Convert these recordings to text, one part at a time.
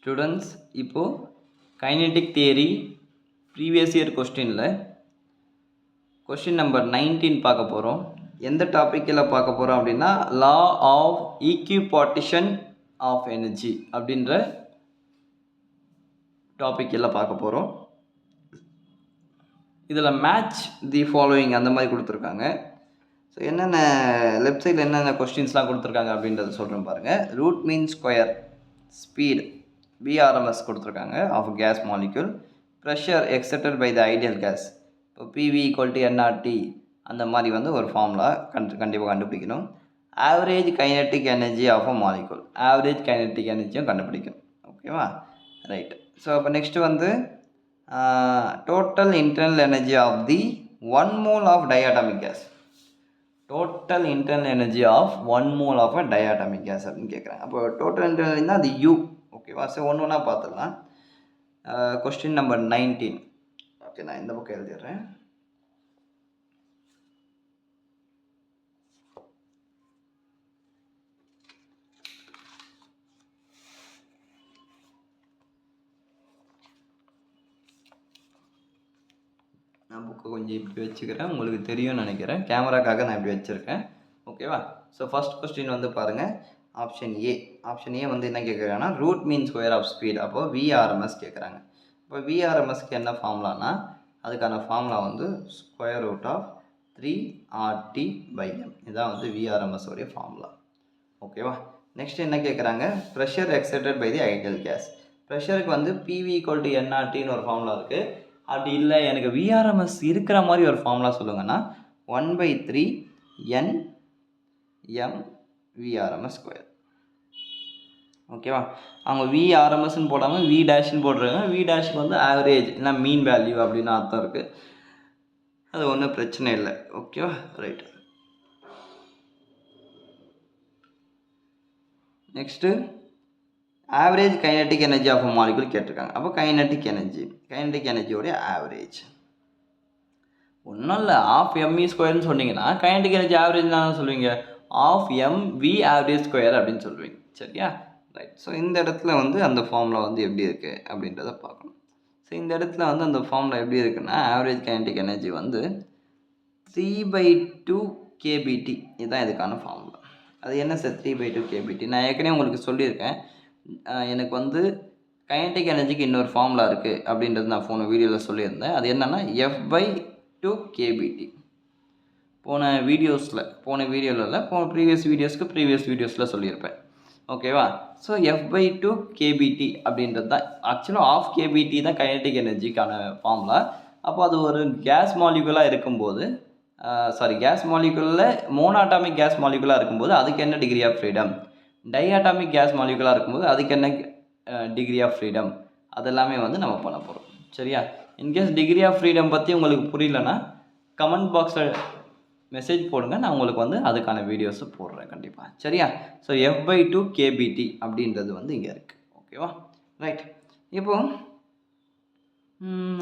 Students, இப்போது kinetic theory previous year question number 19 பார்க்க போகிறோம். எந்த டாப்பிக்கில் பார்க்க போகிறோம் அப்படின்னா, லா ஆஃப் ஈக்விபார்ட்டிஷன் ஆஃப் எனர்ஜி அப்படின்ற டாப்பிக்கில் பார்க்க போகிறோம். இதில் மேட்ச் தி ஃபாலோயிங் அந்த மாதிரி கொடுத்துருக்காங்க. ஸோ என்னென்ன லெஃப்ட் சைடில் என்னென்ன கொஸ்டின்ஸ்லாம் கொடுத்துருக்காங்க அப்படின்றத சொல்கிறேன் பாருங்கள். Root mean square, speed VRMS கொடுத்துருக்காங்க of gas molecule, pressure exerted by the ideal gas. இப்போ PV = nRT அந்த மாதிரி வந்து ஒரு ஃபார்முலா கண்டிப்பாக கண்டுபிடிக்கணும். Average kinetic energy of a molecule, average kinetic எனர்ஜியும் கண்டுபிடிக்கணும். ஓகேவா? ரைட். ஸோ அப்போ நெக்ஸ்ட் வந்து total internal energy of the 1 mole of diatomic gas. Total internal energy of 1 mole of a diatomic gas அப்படின்னு கேட்குறாங்க. அப்போ டோட்டல் இன்டர்னல் இருந்தால் அது U. ஓகேவா? ஸோ ஒன்று பார்த்துடலாம். Question number 19. ஓகே, நான் இந்த புக்கை எழுதிடுறேன். நான் புக்கை கொஞ்சம் இப்படி வச்சுக்கிறேன், உங்களுக்கு தெரியும்னு நினைக்கிறேன். கேமராக்காக நான் இப்படி வச்சுருக்கேன். ஓகேவா? ஸோ ஃபஸ்ட் கொஸ்டின் வந்து பாருங்கள், ஆப்ஷன் ஏ வந்து என்ன கேட்குறாங்கன்னா, root mean square of speed. அப்போது VRMS கேட்குறாங்க. இப்போ VRMSக்கு என்ன ஃபார்முலானா, அதுக்கான ஃபார்முலா வந்து √3RT/m. இதுதான் வந்து VRMS உடைய ஃபார்முலா. ஓகேவா? நெக்ஸ்ட் என்ன கேட்குறாங்க, pressure exerted by the ideal gas. ப்ரெஷருக்கு வந்து PV = nRTன்னு ஒரு ஃபார்முலா இருக்குது. அப்படி இல்லை எனக்கு VRMS இருக்கிற மாதிரி ஒரு ஃபார்முலா சொல்லுங்கன்னா, 1/3 NM/VRMS². ஓகேவா? அவங்க VRMSன்னு போடாமல் V' போடுறாங்க. V' வந்து ஆவரேஜ் இல்லை மீன் வேல்யூ அப்படின்னு அர்த்தம் இருக்குது. அது ஒன்றும் பிரச்சனை இல்லை. ஓகேவா? Right. Next average kinetic energy of a molecule கேட்டிருக்காங்க. அப்போ கைனெட்டிக் எனர்ஜியோடைய ஆவரேஜ் ஒன்றும் இல்லை, ½ mv² சொன்னீங்கன்னா கைனெட்டிக் எனர்ஜி ஆவரேஜ் தான் சொல்லுவீங்க. ½ mv ஆவரேஜ் ஸ்கொயர் அப்படின்னு சொல்லுவீங்க. சரியா? ரைட். ஸோ இந்த இடத்துல வந்து அந்த ஃபார்முலா வந்து எப்படி இருக்குது அப்படின்றத பார்க்கணும். ஸோ இந்த இடத்துல வந்து அந்த ஃபார்முலா எப்படி இருக்குன்னா, ஆவரேஜ் கைனெட்டிக் எனர்ஜி வந்து 3/2 kBT. இதுதான் இதுக்கான ஃபார்முலா. அது என்ன சார் 3/2 kBT? நான் ஏற்கனவே உங்களுக்கு சொல்லியிருக்கேன். எனக்கு வந்து கைனெட்டிக் எனர்ஜிக்கு இன்னொரு ஃபார்முலா இருக்குது அப்படின்றது நான் போன வீடியோவில் சொல்லியிருந்தேன். அது என்னென்னா F/2 kBT. போன ப்ரீவியஸ் வீடியோஸில் சொல்லியிருப்பேன். ஓகேவா? ஸோ F/2 kBT அப்படின்றது தான் ஆக்சுவலாக ½ kBT தான் கைனெட்டிக் எனர்ஜிக்கான ஃபார்முலா. அப்போ அது ஒரு கேஸ் மாலிகுலாக இருக்கும்போது, கேஸ் மாலிகுலில் மோனோஅட்டாமிக் கேஸ் மாலிகுலாக இருக்கும்போது அதுக்கு என்ன டிகிரி ஆஃப் ஃப்ரீடம், டைஆட்டாமிக் கேஸ் மாலிகுலாக இருக்கும்போது அதுக்கு என்ன டிகிரி ஆஃப் ஃப்ரீடம், அதெல்லாமே வந்து நம்ம பண்ண போகிறோம். சரியா? இன்கேஸ் டிகிரி ஆஃப் ஃப்ரீடம் பற்றி உங்களுக்கு புரியலன்னா கமெண்ட் பாக்ஸில் மெசேஜ் போடுங்க, நான் உங்களுக்கு வந்து அதுக்கான வீடியோஸை போடுறேன் கண்டிப்பாக. சரியா? ஸோ F/2 kBT அப்படின்றது வந்து இங்கே இருக்குது. ஓகேவா? ரைட். இப்போது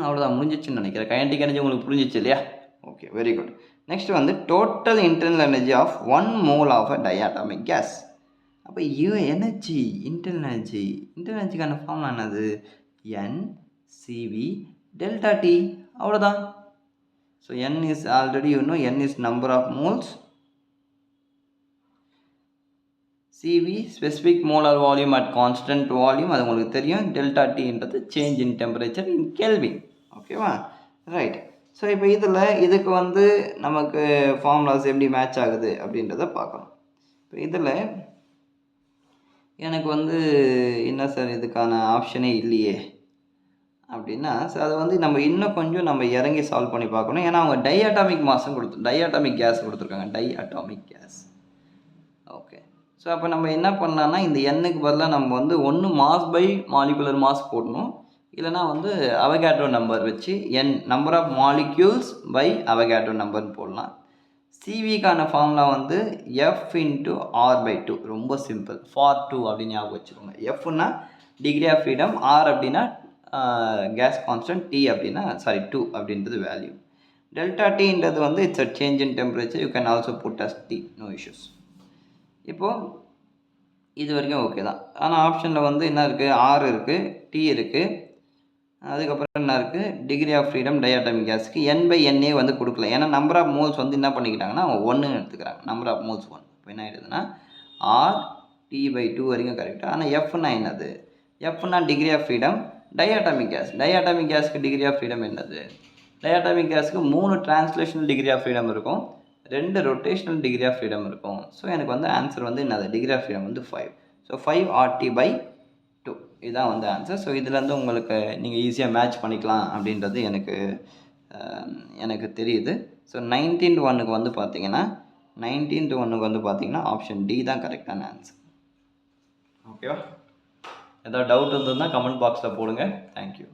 அவ்வளோதான், முடிஞ்சிச்சுன்னு நினைக்கிறேன். கைனெட்டிக் எனர்ஜி உங்களுக்கு புரிஞ்சிச்சு இல்லையா? Okay, very good. நெக்ஸ்ட் வந்து total internal energy of 1 mole of a diatomic gas. அப்போ இன்டர்னல் எனர்ஜிக்கான ஃபார்முலா என்னது? NCV∆T. அவ்வளோதான். So N is already N is number of moles, CV specific molar volume at constant volume, அது உங்களுக்கு தெரியும். ∆Tன்றது change in temperature in kelvin. ஓகேவா? Right. So இப்போ இதுக்கு வந்து நமக்கு ஃபார்முலாஸ் எப்படி மேட்ச் ஆகுது அப்படின்றத பார்க்கணும். இப்போ இதில் எனக்கு வந்து என்ன சார் இதுக்கான ஆப்ஷனே இல்லையே அப்படின்னா, ஸோ அதை வந்து நம்ம இன்னும் கொஞ்சம் இறங்கி சால்வ் பண்ணி பார்க்கணும். ஏன்னா அவங்க டைஆட்டாமிக் கேஸ் கொடுத்துருக்காங்க. டைஆட்டாமிக் கேஸ். ஓகே. ஸோ அப்போ நம்ம என்ன பண்ணலான்னா, இந்த எண்ணுக்கு பதிலாக நம்ம வந்து ஒன்று மாஸ் பை மாலிகுலர் மாஸ் போடணும், இல்லைனா வந்து அவகேட்ரோ நம்பர் வச்சு number of molecules by Avogadro நம்பர்னு போடலாம். CVக்கான ஃபார்முலா வந்து F/R/2. ரொம்ப சிம்பிள். ஃபார் 2 அப்படின்னு ஞாபகம் வச்சுக்கோங்க. Fனா டிகிரி ஆஃப் ஃப்ரீடம், R அப்படின்னா கேஸ் கான்ஸ்டன்ட், T அப்படின்னா 2 அப்படின்றது வேல்யூ. ∆Tன்றது வந்து it's a change in temperature. You can also put as T, no issues. இப்போது இது வரைக்கும் ஓகே தான். ஆனால் ஆப்ஷனில் வந்து என்ன இருக்குது, ஆர் இருக்குது, டி இருக்குது, அதுக்கப்புறம் என்ன இருக்குது, டிகிரி ஆஃப் ஃப்ரீடம் டைஆட்டமிக் கேஸுக்கு N/NA வந்து கொடுக்கல. ஏன்னா நம்பர் ஆஃப் மோல்ஸ் வந்து என்ன பண்ணிக்கிட்டாங்கன்னா அவங்க 1ன்னு எடுத்துக்கிறாங்க. Number of moles 1. இப்போ என்ன ஆகிடுதுன்னா ஆர் T/2 வரைக்கும் கரெக்டாக. ஆனால் எஃப்னா என்னது, எஃப்னா டிகிரி ஆஃப் ஃப்ரீடம் டைஆட்டமிக் கேஸ். டைஆட்டமிக் கேஸுக்கு டிகிரி ஆஃப் ஃப்ரீடம் என்னது, டைஆட்டமிக் கேஸுக்கு 3 டிரான்ஸ்லேஷனல் டிகிரி ஆஃப் ஃப்ரீடம் இருக்கும், 2 ரொட்டேஷனல் டிகிரி ஆஃப் ஃப்ரீடம் இருக்கும். ஸோ எனக்கு வந்து ஆன்சர் வந்து என்னது, டிகிரி ஆஃப் ஃப்ரீடம் வந்து 5. ஸோ 5RT/2 இதுதான் வந்து ஆன்சர். ஸோ இதுலேருந்து உங்களுக்கு நீங்கள் ஈஸியாக மேட்ச் பண்ணிக்கலாம் அப்படின்றது எனக்கு தெரியுது. ஸோ 19-1 வந்து பார்த்தீங்கன்னா 19-1 வந்து பார்த்தீங்கன்னா ஆப்ஷன் டி தான் கரெக்டான ஆன்சர். ஓகேவா? ஏதாவது டவுட் இருந்ததுன்னா கமெண்ட் பாக்ஸில் போடுங்க. தேங்க்யூ.